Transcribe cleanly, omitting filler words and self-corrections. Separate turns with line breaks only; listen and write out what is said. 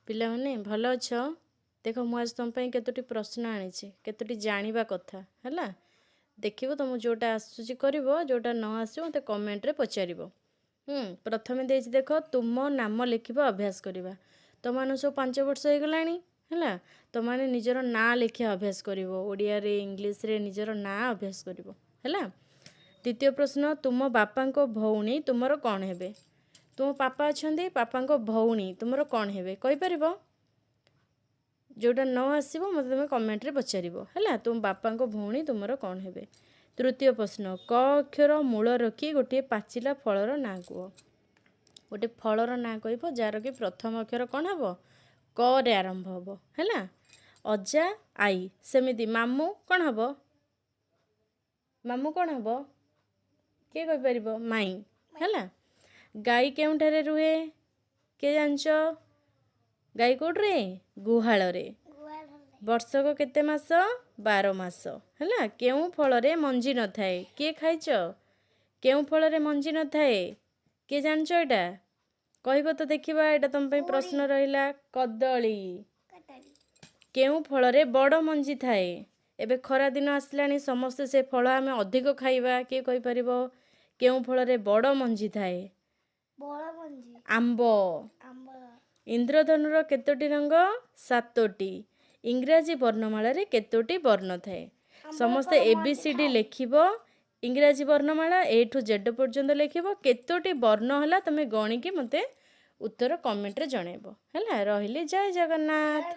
ପିଲାମାନେ ଭଲ ଅଛ? ଦେଖ ମୁଁ ଆଜି ତୁମ ପାଇଁ କେତୋଟି ପ୍ରଶ୍ନ ଆଣିଛି, କେତୋଟି ଜାଣିବା କଥା ହେଲା। ଦେଖିବ ତୁମକୁ ଯେଉଁଟା ଆସୁଛି କରିବ, ଯେଉଁଟା ନ ଆସିବ ମୋତେ କମେଣ୍ଟରେ ପଚାରିବ। ପ୍ରଥମେ ଦେଇଛି ଦେଖ, ତୁମ ନାମ ଲେଖିବା ଅଭ୍ୟାସ କରିବା। ତୁମମାନଙ୍କୁ ସବୁ 5 ବର୍ଷ ହେଇଗଲାଣି ହେଲା। ତୁମମାନେ ନିଜର ନାଁ ଲେଖିବା ଅଭ୍ୟାସ କରିବ, ଓଡ଼ିଆରେ ଇଂଲିଶରେ ନିଜର ନାଁ ଅଭ୍ୟାସ କରିବ ହେଲା। ଦ୍ୱିତୀୟ ପ୍ରଶ୍ନ, ତୁମ ବାପାଙ୍କ ଭଉଣୀ ତୁମର କ'ଣ ହେବେ? ତୁମ ବାପା ଅଛନ୍ତି, ବାପାଙ୍କ ଭଉଣୀ ତୁମର କ'ଣ ହେବେ କହିପାରିବ? ଯେଉଁଟା ନ ଆସିବ ମୋତେ ତୁମେ କମେଣ୍ଟରେ ପଚାରିବ ହେଲା। ତୁମ ବାପାଙ୍କ ଭଉଣୀ ତୁମର କ'ଣ ହେବେ? ତୃତୀୟ ପ୍ରଶ୍ନ, କ ଅକ୍ଷର ମୂଳ ରଖି ଗୋଟିଏ ପାଚିଲା ଫଳର ନାଁ କୁହ। ଗୋଟେ ଫଳର ନାଁ କହିବ ଯାହାର କି ପ୍ରଥମ ଅକ୍ଷର କ'ଣ ହେବ? କରେ ଆରମ୍ଭ ହେବ ହେଲା। ଅଜା ଆଈ, ସେମିତି ମାମୁଁ କ'ଣ ହେବ? ମାମୁଁ କ'ଣ ହେବ? କିଏ କହିପାରିବ? ମାଇଁ ହେଲା। ଗାଈ କେଉଁଠାରେ ରୁହେ? କିଏ ଜାଣିଛ? ଗାଈ କେଉଁଠି ରୁହେ? ଗୁହାଳରେ। ବର୍ଷକ କେତେ ମାସ? 12 ମାସ ହେଲା। କେଉଁ ଫଳରେ ମଞ୍ଜି ନଥାଏ? କିଏ ଖାଇଛ? କେଉଁ ଫଳରେ ମଞ୍ଜି ନଥାଏ? କିଏ ଜାଣିଛ ଏଇଟା? କହିବ ତ ଦେଖିବା, ଏଇଟା ତୁମ ପାଇଁ ପ୍ରଶ୍ନ ରହିଲା। କଦଳୀ। କେଉଁ ଫଳରେ ବଡ଼ ମଞ୍ଜି ଥାଏ? ଏବେ ଖରା ଦିନ ଆସିଲାଣି, ସମସ୍ତେ ସେ ଫଳ ଆମେ ଅଧିକ ଖାଇବା। କିଏ କହିପାରିବ? କେଉଁ ଫଳରେ ବଡ଼ ମଞ୍ଜି ଥାଏ? ଆମ୍ବ। ଇନ୍ଦ୍ରଧନୁର କେତୋଟି ରଙ୍ଗ? 7ଟି। ଇଂରାଜୀ ବର୍ଣ୍ଣମାଳାରେ କେତୋଟି ବର୍ଣ୍ଣ ଥାଏ? ସମସ୍ତେ ABCD ଲେଖିବ। ଇଂରାଜୀ ବର୍ଣ୍ଣମାଳା A ଠୁ Z ପର୍ଯ୍ୟନ୍ତ ଲେଖିବ। କେତୋଟି ବର୍ଣ୍ଣ ହେଲା ତମେ ଗଣିକି ମୋତେ ଉତ୍ତର କମେଣ୍ଟରେ ଜଣାଇବ ହେଲା। ରହିଲି, ଜୟ ଜଗନ୍ନାଥ।